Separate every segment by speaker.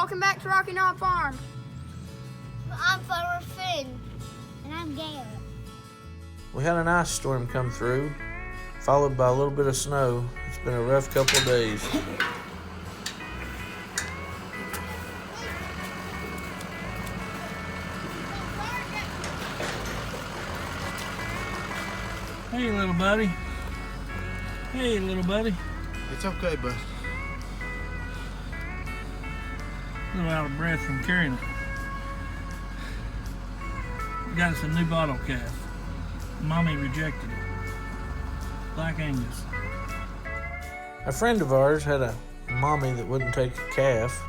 Speaker 1: welcome back to Rocky Knob Farm.
Speaker 2: I'm Farmer Finn. And I'm Gail.
Speaker 3: We had an ice storm come through, followed by a little bit of snow. It's been a rough couple of days.
Speaker 4: Hey, little buddy. Hey, little buddy.
Speaker 5: It's okay, bud.
Speaker 4: A little out of breath from carrying it. We got us a new bottle calf. Mommy rejected it. Black Angus.
Speaker 3: A friend of ours had a mommy that wouldn't take a calf.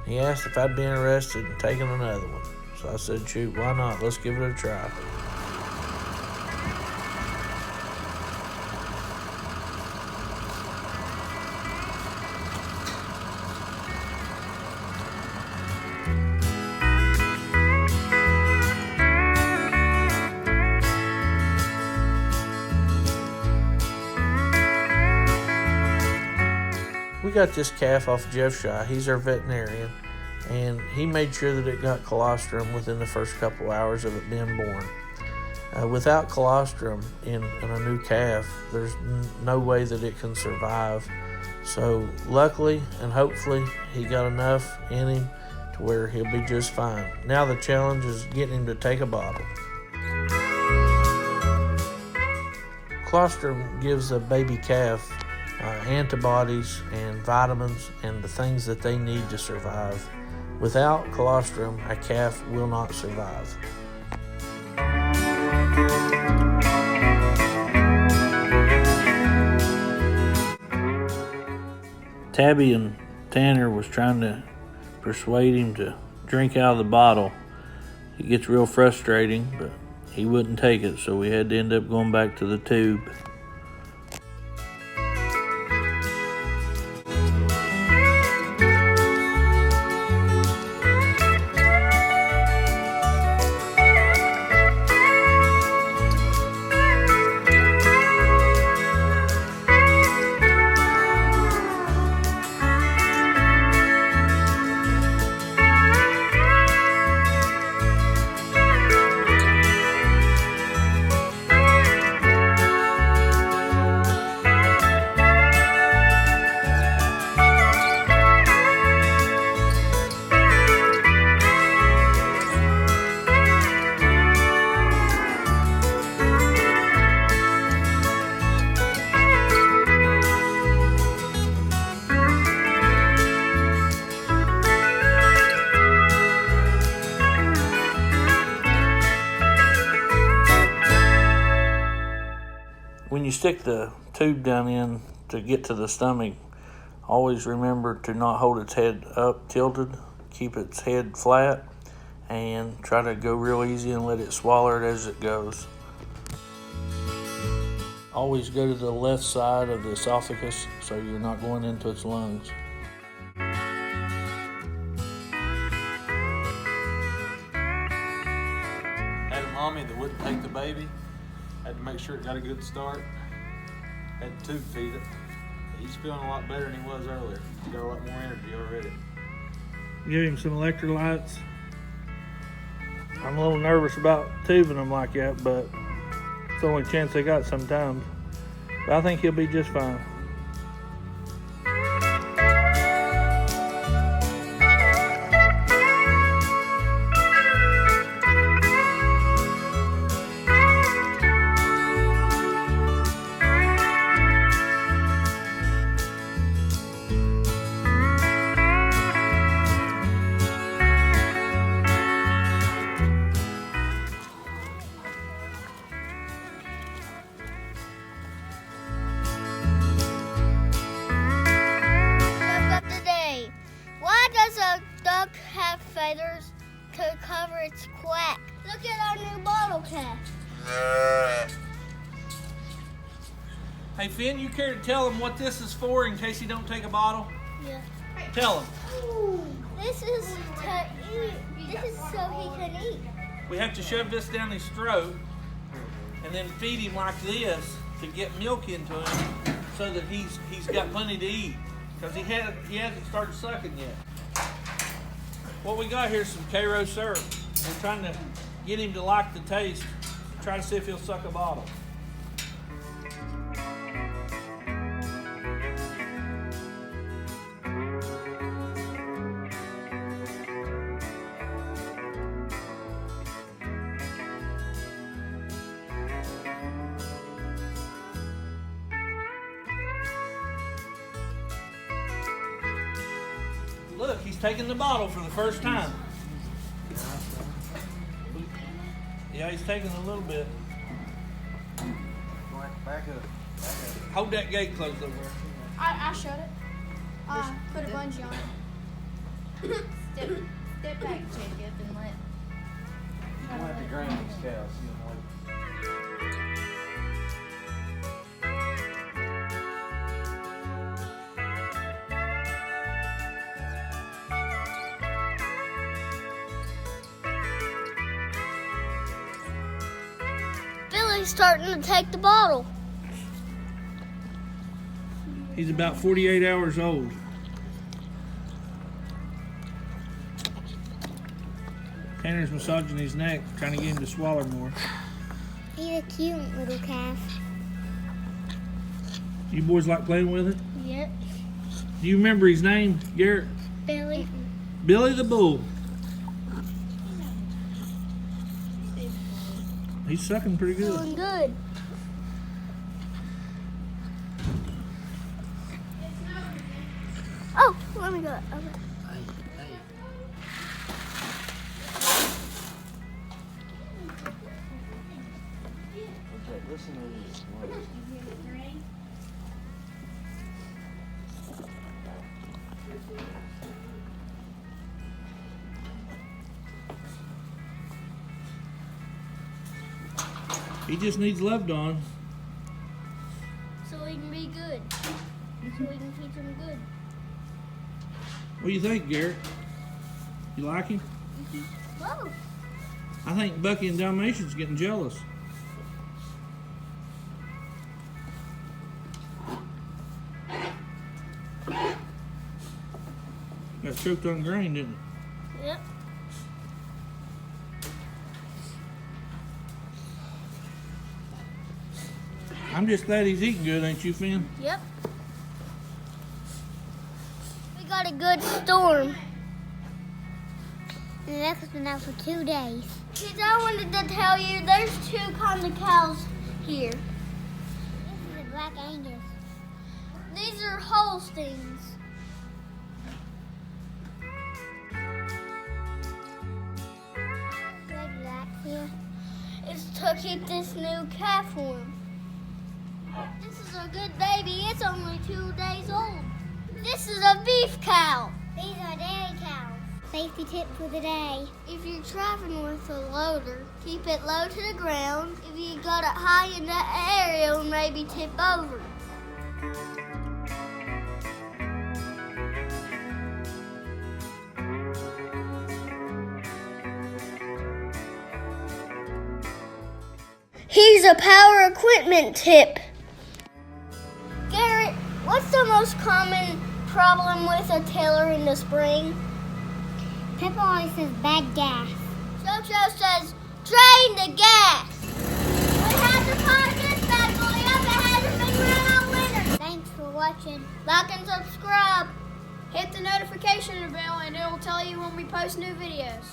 Speaker 3: He asked if I'd be interested in taking another one. So I said, shoot, why not? Let's give it a try. We got this calf off Jeff Shy. He's our veterinarian, and he made sure that it got colostrum within the first couple hours of it being born. Without colostrum in a new calf, there's no way that it can survive. So luckily and hopefully he got enough in him to where he'll be just fine. Now the challenge is getting him to take a bottle. Colostrum gives a baby calf antibodies and vitamins and the things that they need to survive. Without colostrum, a calf will not survive. Tabby and Tanner was trying to persuade him to drink out of the bottle. It gets real frustrating, but he wouldn't take it, so we had to end up going back to the tube. When you stick the tube down in to get to the stomach, always remember to not hold its head up tilted, keep its head flat, and try to go real easy and let it swallow it as it goes. Always go to the left side of the esophagus so you're not going into its lungs.
Speaker 6: Had a mommy that wouldn't take the baby. Had to make sure it got a good start. Had to tube feed it. He's feeling a lot better than he was earlier. He's got a lot more energy already.
Speaker 4: Give him some electrolytes. I'm a little nervous about tubing them like that, but it's the only chance I got sometimes. But I think he'll be just fine.
Speaker 2: Have feathers to cover its quack. Look at our new bottle calf.
Speaker 4: Hey Finn, you care to tell him what this is for in case he don't take a bottle?
Speaker 2: Yeah.
Speaker 4: Tell him.
Speaker 2: This is to eat. This is so he can eat.
Speaker 4: We have to shove this down his throat and then feed him like this to get milk into him so that he's got plenty to eat because he hasn't started sucking yet. What we got here is some Karo syrup. We're trying to get him to like the taste. Try to see if he'll suck a bottle. Look, he's taking the bottle for the first time. Yeah, he's taking a little bit.
Speaker 6: Back up.
Speaker 4: Hold that gate closed over there.
Speaker 1: I shut it. Put a bungee on it. Step back, Jacob, and let.
Speaker 6: You don't have to grind these cows. You know, like,
Speaker 2: Billy's starting to take the bottle.
Speaker 4: He's about 48 hours old. Tanner's massaging his neck, trying to get him to swallow more.
Speaker 2: He's a cute little calf.
Speaker 4: You boys like playing with it?
Speaker 2: Yep.
Speaker 4: Do you remember his name, Garrett?
Speaker 2: Billy.
Speaker 4: Billy the Bull. He's sucking pretty good.
Speaker 2: Doing good. Oh, let me go. Okay.
Speaker 6: listen to this.
Speaker 4: He just needs loved on.
Speaker 2: So he can be good. So we can teach him good.
Speaker 4: What do you think, Garrett? You like him?
Speaker 2: Whoa.
Speaker 4: I think Bucky and Dalmatian's getting jealous. Got choked on grain, didn't it?
Speaker 2: Yep.
Speaker 4: I'm just glad he's eating good, ain't you, Finn?
Speaker 2: Yep. We got a good storm.
Speaker 5: The necklace been out for 2 days.
Speaker 2: Kids, I wanted to tell you there's two kinds of cows here.
Speaker 5: This is a Black Angus.
Speaker 2: These are Holsteins.
Speaker 5: Red black here.
Speaker 2: It's to keep this new calf warm. This is a good baby. It's only 2 days old. This is a beef cow.
Speaker 5: These are dairy cows. Safety tip for the day.
Speaker 2: If you're traveling with a loader, keep it low to the ground. If you got it high in the air, it'll maybe tip over. Here's a power equipment tip. Garrett, what's the most common problem with a tiller in the spring?
Speaker 5: Peppa always says bad gas.
Speaker 2: JoJo says, drain the gas. We had to fire this bad boy up. It hasn't been run all winter.
Speaker 5: Thanks for watching.
Speaker 2: Like and subscribe.
Speaker 1: Hit the notification bell and it will tell you when we post new videos.